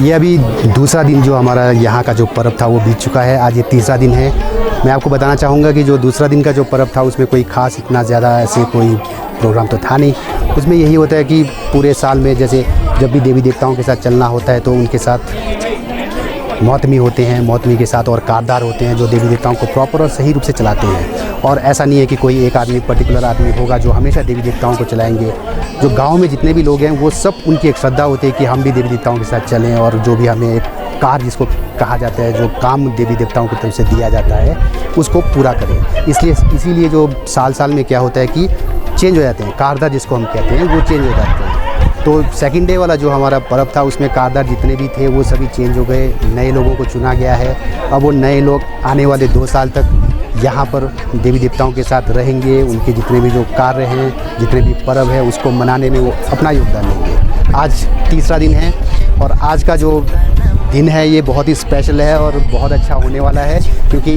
ये अभी दूसरा दिन जो हमारा यहाँ का जो पर्व था वो बीत चुका है। आज ये तीसरा दिन है। मैं आपको बताना चाहूँगा कि जो दूसरा दिन का जो पर्व था उसमें कोई ख़ास इतना ज़्यादा ऐसे कोई प्रोग्राम तो था नहीं। उसमें यही होता है कि पूरे साल में जैसे जब भी देवी देवताओं के साथ चलना होता है तो उनके साथ मौतमी होते हैं, मौतमी के साथ और कारदार होते हैं जो देवी देवताओं को प्रॉपर और सही रूप से चलाते हैं। और ऐसा नहीं है कि कोई एक आदमी पर्टिकुलर आदमी होगा जो हमेशा देवी देवताओं को चलाएंगे। जो गांव में जितने भी लोग हैं वो सब उनकी एक श्रद्धा होती है कि हम भी देवी देवताओं के साथ चलें और जो भी हमें एक कार्य जिसको कहा जाता है, जो काम देवी देवताओं की तरफ से दिया जाता है उसको पूरा करें। इसीलिए जो साल साल में क्या होता है कि चेंज हो जाते हैं, कारदार जिसको हम कहते हैं वो चेंज हो जाते हैं। तो सेकंड डे वाला जो हमारा पर्व था उसमें कारदार जितने भी थे वो सभी चेंज हो गए, नए लोगों को चुना गया है। अब वो नए लोग आने वाले 2 साल तक यहाँ पर देवी देवताओं के साथ रहेंगे। उनके जितने भी जो कार्य हैं, जितने भी पर्व है उसको मनाने में वो अपना योगदान देंगे। आज तीसरा दिन है और आज का जो दिन है ये बहुत ही स्पेशल है और बहुत अच्छा होने वाला है, क्योंकि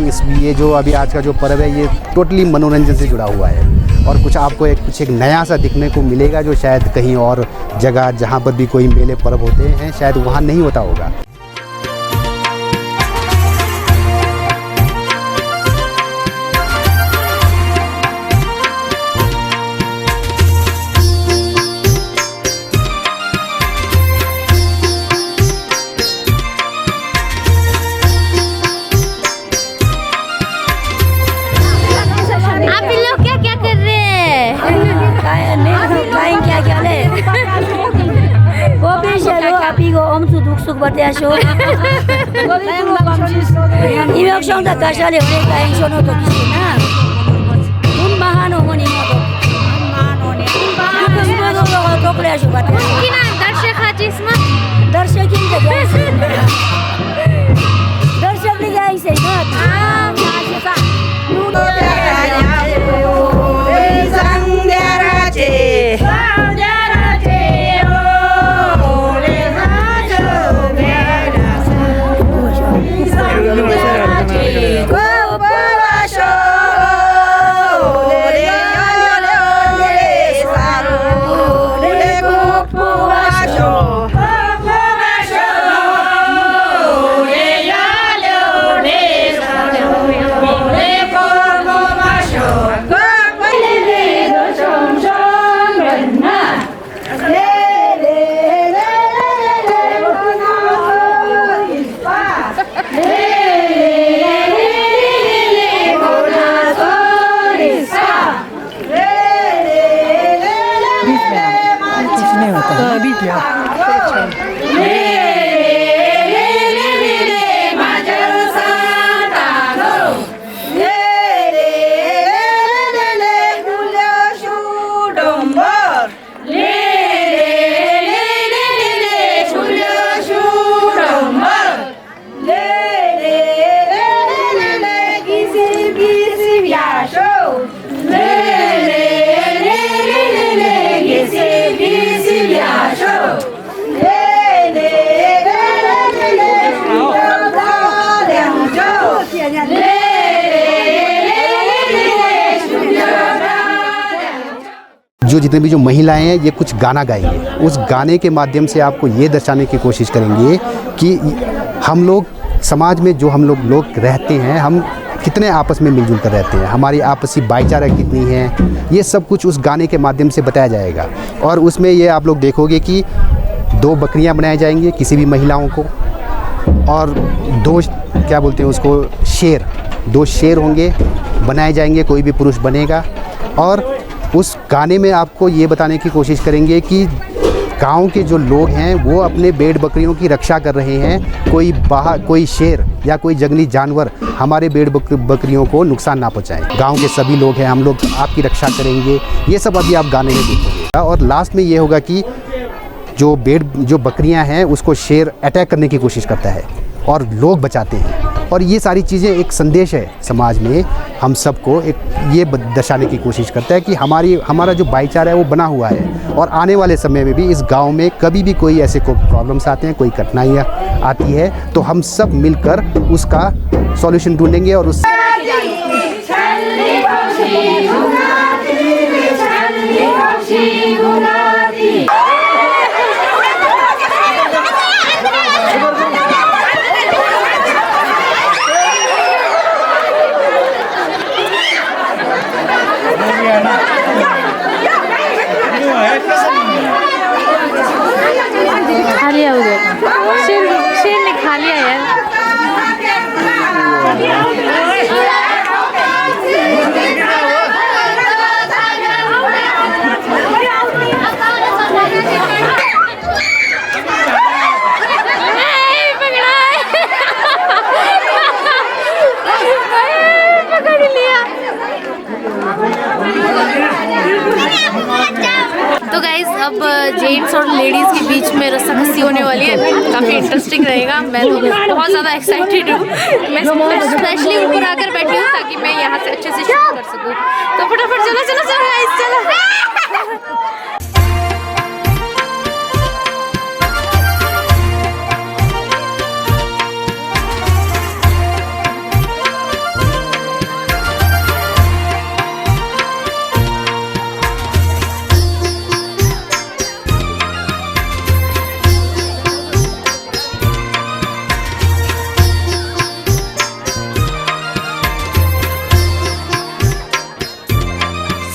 ये जो अभी आज का जो पर्व है ये टोटली मनोरंजन से जुड़ा हुआ है और कुछ आपको कुछ एक नया सा दिखने को मिलेगा जो शायद कहीं और जगह जहाँ पर भी कोई मेले पर्व होते हैं शायद वहाँ नहीं होता होगा। Suka bertiasyo. Imek siyang takasali ulit kain siya no to kisina. Unbahan mo ni mo to. Unbahan mo to presyo ba? Kina darshak hajisma. Darshakin ka diyan. Darshak ligay sa iyo. Hajisa. Isang darache. जो जितने भी जो महिलाएं हैं ये कुछ गाना गाएंगे। उस गाने के माध्यम से आपको ये दर्शाने की कोशिश करेंगे कि हम लोग समाज में जो हम लोग रहते हैं, हम कितने आपस में मिलजुल कर रहते हैं, हमारी आपसी भाईचारा कितनी है, ये सब कुछ उस गाने के माध्यम से बताया जाएगा। और उसमें ये आप लोग देखोगे कि 2 बकरियां बनाई जाएंगी किसी भी महिलाओं को, और 2 क्या बोलते हैं उसको, शेर, 2 शेर होंगे बनाए जाएंगे, कोई भी पुरुष बनेगा। और उस गाने में आपको ये बताने की कोशिश करेंगे कि गांव के जो लोग हैं वो अपने भेड़ बकरियों की रक्षा कर रहे हैं। कोई शेर या कोई जंगली जानवर हमारे भेड़ बकरियों को नुकसान ना पहुंचाएं। गांव के सभी लोग हैं, हम लोग आपकी रक्षा करेंगे। ये सब अभी आप गाने में देखेंगे। और लास्ट में ये होगा कि जो बकरियां हैं उसको शेर अटैक करने की कोशिश करता है और लोग बचाते हैं। और ये सारी चीज़ें एक संदेश है समाज में, हम सबको एक ये दर्शाने की कोशिश करता है कि हमारा जो भाईचारा है वो बना हुआ है। और आने वाले समय में भी इस गांव में कभी भी कोई ऐसे प्रॉब्लम्स आते हैं, कोई कठिनाइयाँ आती है, तो हम सब मिलकर उसका सॉल्यूशन ढूंढेंगे और उस खा लिया उधर, शेर ने खा लिया यार। तो गाइज अब जेंट्स और लेडीज़ के बीच में रस्साकसी होने वाली है, काफ़ी इंटरेस्टिंग रहेगा। मैं तो बहुत ज़्यादा एक्साइटेड हूँ। मैं स्पेशली ऊपर आकर बैठी हूँ ताकि मैं यहाँ से अच्छे से शूट कर सकूँ। तो फटाफट चलो चलो चलो गाइज चलो।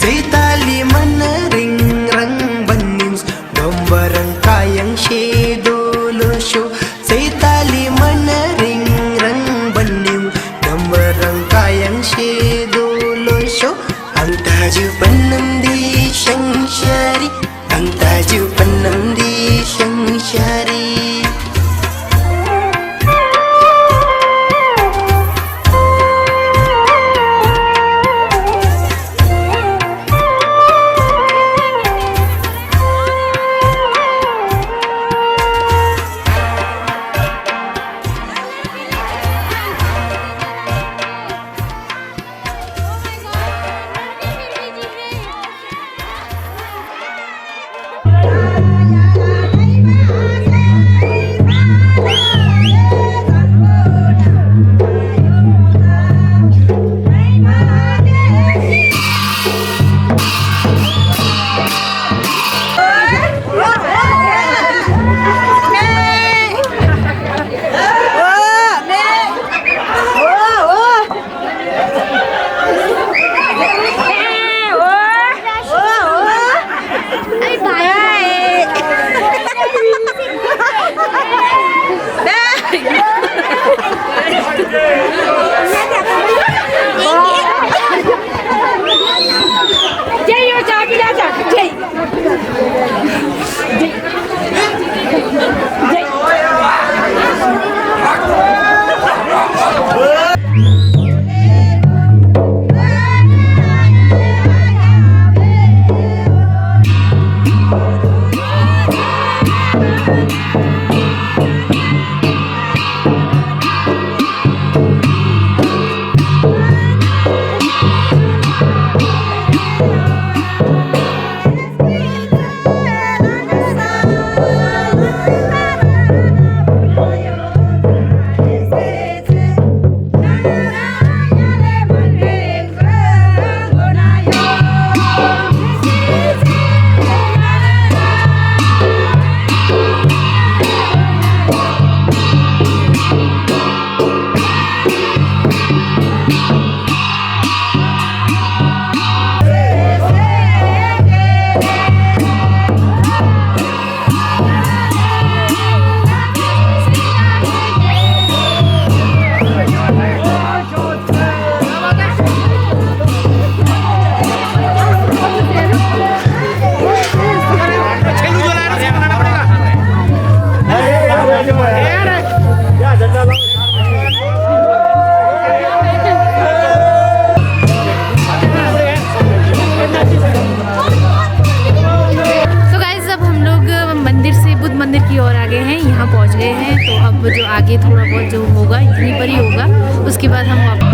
Seitali menering rang benim dombarang kayang shedolo show. Seitali menering rang benim dombarang kayang shedolo show. Ang taju penam di shangshari, ang taju penam di shangshari. जो आगे थोड़ा बहुत जो होगा यहीं पर ही होगा, उसके बाद हम वापस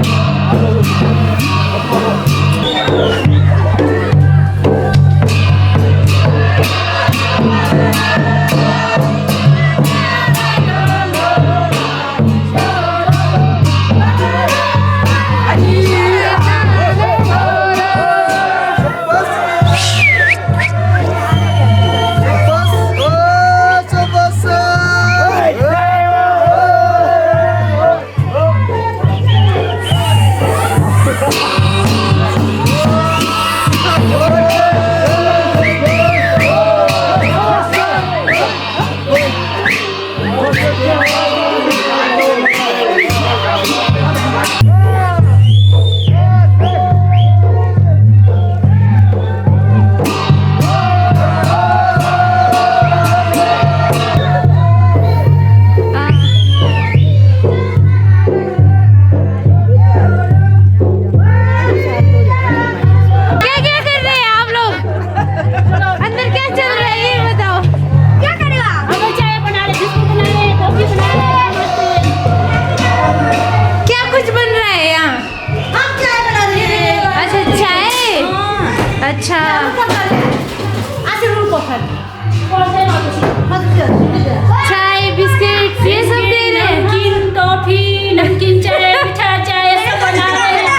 चाय बिस्किट ये सब दे रहे हैं। नमकीन टॉफी, नमकीन चाय, मीठा चाय सब बना रहे हैं।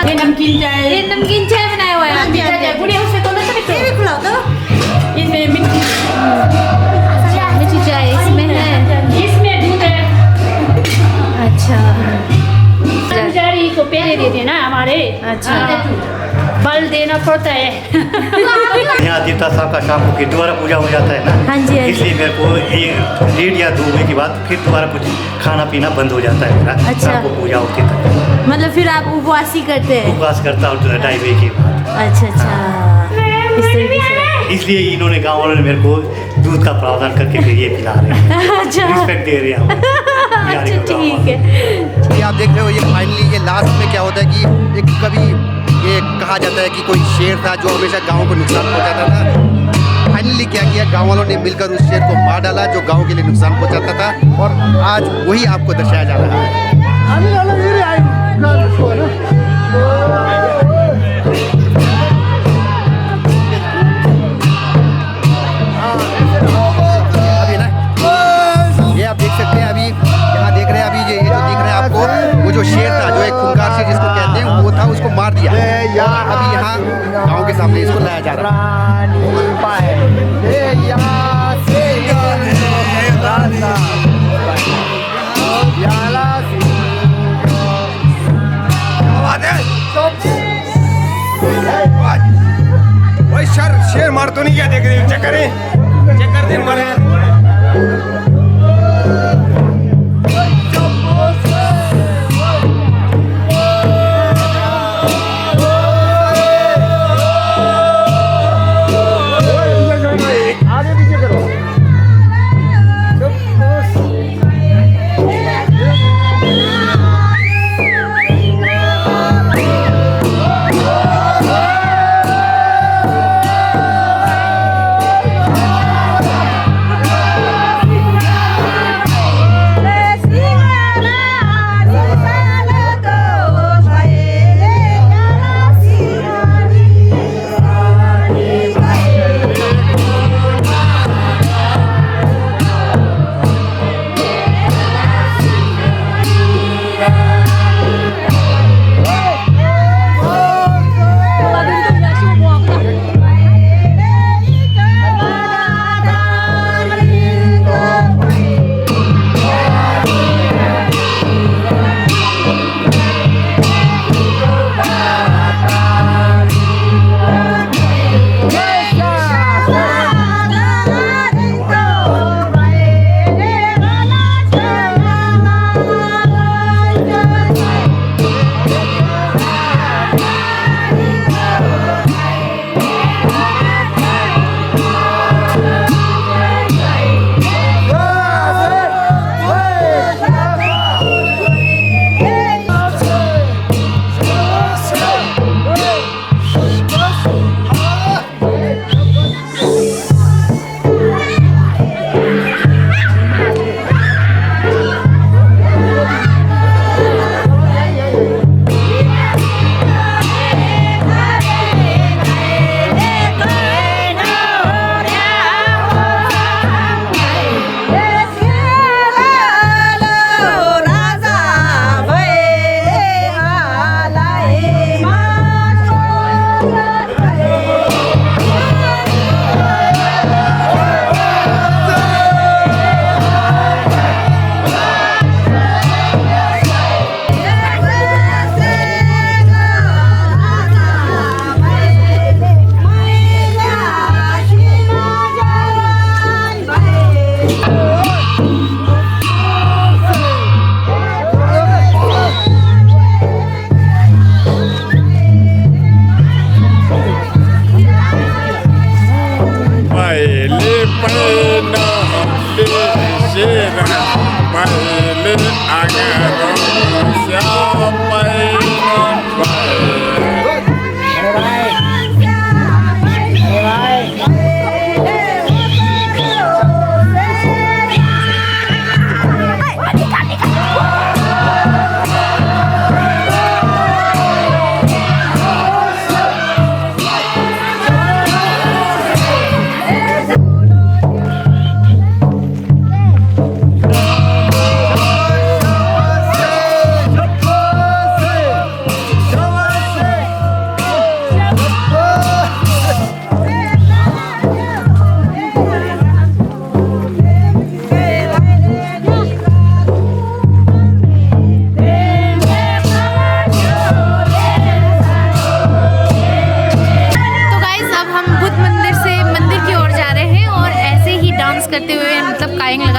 ये नमकीन चाय, ये नमकीन चाय बनाया हुआ है। मीठा चाय बुढ़िया उससे तो नहीं इसमें मीठी चाय इसमें है। इसमें दूध है। अच्छा पुजारी को पहले देते ना हमारे। अच्छा। बल देना पड़ता है। यहाँ देवता साहब का शाम को फिर दोबारा पूजा हो जाता है ना। हाँ जी, हाँ जी। इसलिए मेरे को 1 या 2 बजे के बाद फिर दोबारा कुछ खाना पीना बंद हो जाता है मेरा। अच्छा। शाम को पूजा होती तक मतलब फिर आप उपवास ही करते हैं? उपवास करता हूँ 2:30 बजे के बाद। अच्छा अच्छा इस तरीके से। इसलिए इन्होंने गाँव वालों ने मेरे को दूध का प्रावधान करके फिर ये पिला रहे हैं। अच्छा रिस्पेक्ट दे रहे हैं हमें। अच्छा ठीक है। ये आप देख रहे हो, ये फाइनली ये लास्ट में क्या होता है कि एक कभी ये कहा जाता है कि कोई शेर था जो हमेशा गांव को नुकसान पहुंचाता था। फाइनली क्या किया, गांव वालों ने मिलकर उस शेर को मार डाला जो गांव के लिए नुकसान पहुंचाता था, और आज वही आपको दर्शाया जा रहा है। अभी ना ये आप देख सकते हैं, अभी यहाँ देख रहे हैं, अभी ये जो दिख रहा है आपको, वो जो शेर था, जो एक खूंखार शेर जिसको कहते हैं, वो था, उसको मार दिया। अभी यहाँ गांव के सामने इसको लाया जा रहा है। भाई शेर मार तो नहीं क्या देख रहे हो? चेक करें, चेक कर दे मारे। आगे पीछे करो।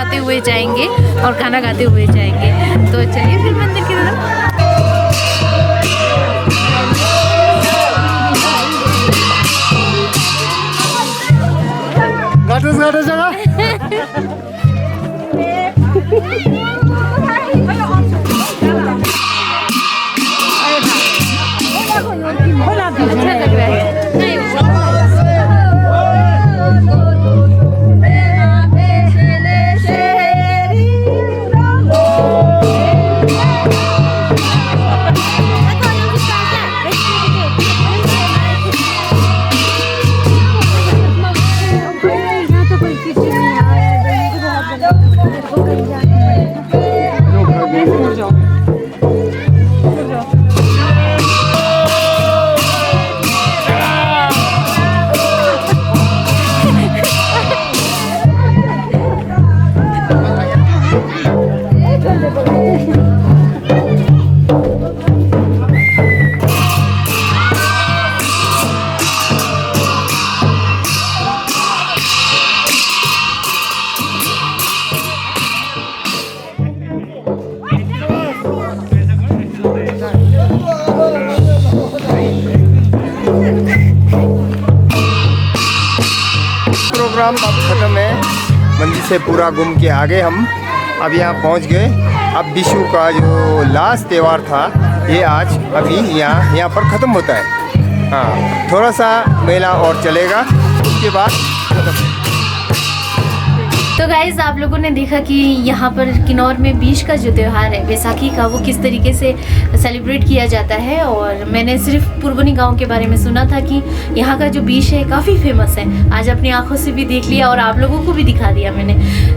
गाते हुए जाएंगे और गाना गाते हुए जाएंगे। तो चलिए फिर मंदिर की तरफ। अच्छा लग रहा है। प्रोग्राम अब ख़त्म है, मंदिर से पूरा घूम के आगे हम अब यहाँ पहुँच गए। अब विशु का जो लास्ट त्यौहार था ये आज अभी यहाँ पर ख़त्म होता है। हाँ, थोड़ा सा मेला और चलेगा, उसके बाद ख़त्म। तो गाइज़ आप लोगों ने देखा कि यहाँ पर किन्नौर में बीच का जो त्यौहार है बैसाखी का, वो किस तरीके से सेलिब्रेट किया जाता है। और मैंने सिर्फ पुरबनी गांव के बारे में सुना था कि यहाँ का जो बीच है काफ़ी फेमस है। आज अपनी आंखों से भी देख लिया और आप लोगों को भी दिखा दिया मैंने।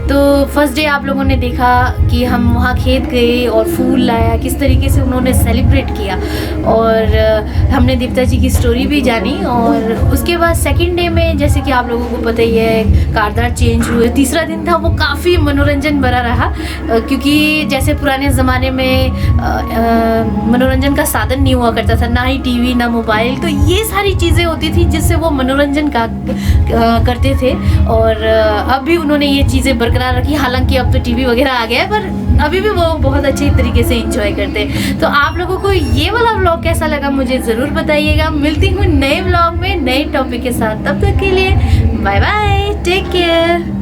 तो फर्स्ट डे आप लोगों ने देखा कि हम वहाँ खेत गए और फूल लाया, किस तरीके से उन्होंने सेलिब्रेट किया। और हमने देवता जी की स्टोरी भी जानी। और उसके बाद सेकेंड डे में जैसे कि आप लोगों को पता ही है कारदार चेंज हुए। तीसरा दिन था वो काफ़ी मनोरंजन भरा रहा, क्योंकि जैसे पुराने ज़माने में मनोरंजन का साधन नहीं हुआ करता था, ना ही टीवी ना मोबाइल। तो ये सारी चीज़ें होती थी जिससे वो मनोरंजन करते थे। और अब भी उन्होंने ये चीज़ें बरकरार रखी। हालांकि अब तो टीवी वगैरह आ गया है, पर अभी भी वो बहुत अच्छे तरीके से एंजॉय करते हैं। तो आप लोगों को ये वाला व्लॉग कैसा लगा मुझे ज़रूर बताइएगा। मिलती हूँ नए व्लॉग में नए टॉपिक के साथ। तब तक के लिए बाय बाय, टेक केयर।